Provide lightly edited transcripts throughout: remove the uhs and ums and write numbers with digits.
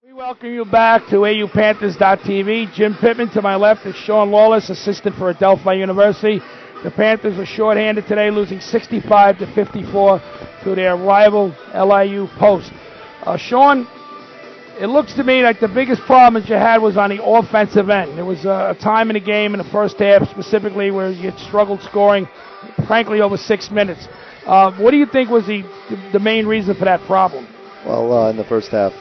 We welcome you back to AUPanthers.tv. Jim Pittman to my left is Sean Lawless, assistant for Adelphi University. The Panthers were shorthanded today, losing 65-54 to their rival LIU Post. Sean, it looks to me like the biggest problem that you had was on the offensive end. There was a time in the game in the first half specifically where you struggled scoring, frankly, over 6 minutes. What do you think was the main reason for that problem? Well, in the first half,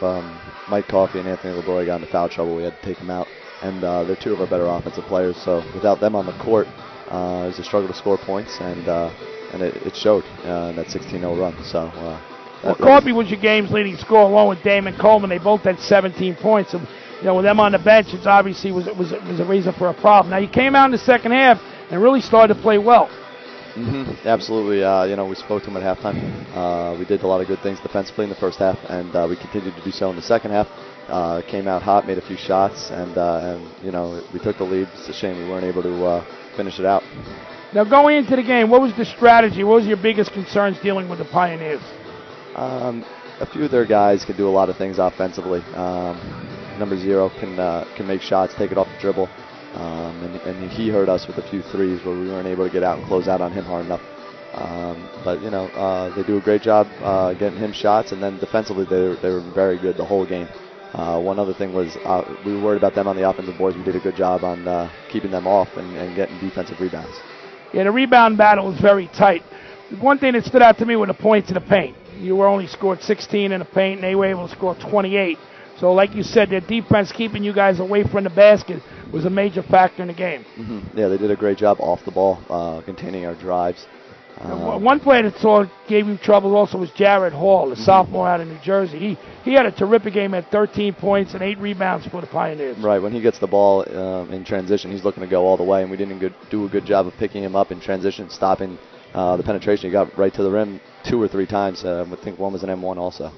Mike Coffey and Anthony LeBroy got into foul trouble. We had to take them out, and they're two of our better offensive players. So without them on the court, it was a struggle to score points, and it showed in that 16-0 run. So, Coffey was your game's leading scorer along with Damon Coleman. They both had 17 points. And, with them on the bench, it obviously was a reason for a problem. Now you came out in the second half and really started to play well. Mm-hmm. Absolutely. We spoke to him at halftime. We did a lot of good things defensively in the first half, and we continued to do so in the second half. Came out hot, made a few shots, and we took the lead. It's a shame we weren't able to finish it out. Now, going into the game, what was the strategy? What was your biggest concerns dealing with the Pioneers? A few of their guys can do a lot of things offensively. Number 0 can make shots, take it off the dribble. And he hurt us with a few threes where we weren't able to get out and close out on him hard enough. But they do a great job getting him shots, and then defensively they were very good the whole game. One other thing was we were worried about them on the offensive boards. We did a good job on keeping them off and getting defensive rebounds. Yeah, the rebound battle was very tight. One thing that stood out to me were the points in the paint. You were only scored 16 in the paint, and they were able to score 28. So like you said, their defense keeping you guys away from the basket was a major factor in the game. Mm-hmm. Yeah, they did a great job off the ball, containing our drives. One player that gave you trouble also was Jared Hall, the sophomore out of New Jersey. He had a terrific game at 13 points and 8 rebounds for the Pioneers. Right, when he gets the ball in transition, he's looking to go all the way, and we didn't do a good job of picking him up in transition, stopping the penetration. He got right to the rim 2 or 3 times. I think one was an M1 also.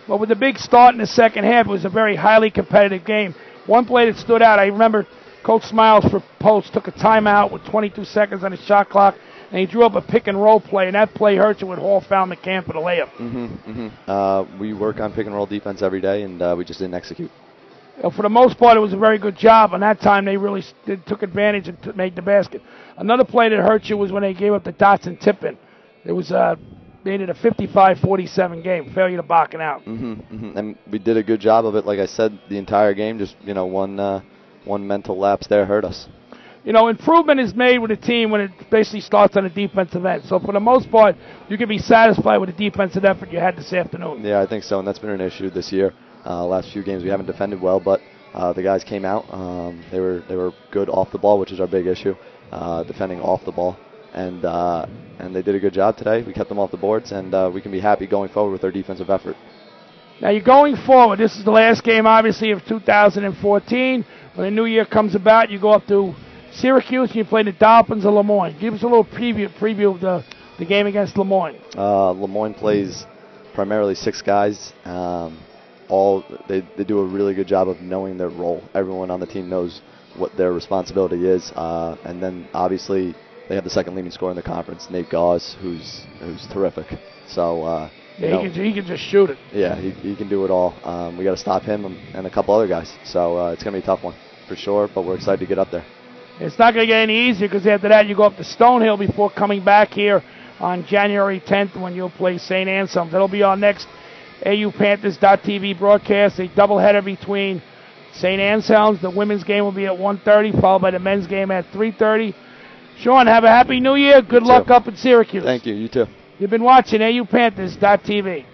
Well, with the big start in the second half, it was a very highly competitive game. One play that stood out, I remember Coach Smiles for Post took a timeout with 22 seconds on his shot clock, and he drew up a pick-and-roll play, and that play hurt you when Hall found McCann for the layup. We work on pick-and-roll defense every day, and we just didn't execute. For the most part, it was a very good job. On that time, they really took advantage and made the basket. Another play that hurt you was when they gave up the dots and tip-in. It was made it a 55-47 game, failure to Bakken out. And we did a good job of it, like I said, the entire game. Just one mental lapse there hurt us. Improvement is made with a team when it basically starts on the defensive end. So for the most part, you can be satisfied with the defensive effort you had this afternoon. Yeah, I think so, and that's been an issue this year. Last few games we haven't defended well, but the guys came out. They were good off the ball, which is our big issue, defending off the ball. And they did a good job today. We kept them off the boards, and we can be happy going forward with our defensive effort. Now, you're going forward. This is the last game, obviously, of 2014. When the new year comes about, you go up to Syracuse and you play the Dolphins of Lemoyne. Give us a little preview of the game against Lemoyne. Lemoyne plays primarily 6 guys. They do a really good job of knowing their role. Everyone on the team knows what their responsibility is. And then, obviously, they have the second leading scorer in the conference, Nate Gauze, who's terrific. So he can just shoot it. Yeah, he can do it all. We got to stop him and a couple other guys. So it's gonna be a tough one for sure. But we're excited to get up there. It's not gonna get any easier because after that you go up to Stonehill before coming back here on January 10th when you'll play St. Anselm. That'll be our next AUPanthers.tv broadcast. A doubleheader between St. Anselm's. The women's game will be at 1:30, followed by the men's game at 3:30. Sean, have a happy New Year. Good luck up in Syracuse. Thank you. You too. You've been watching AUPanthers.tv.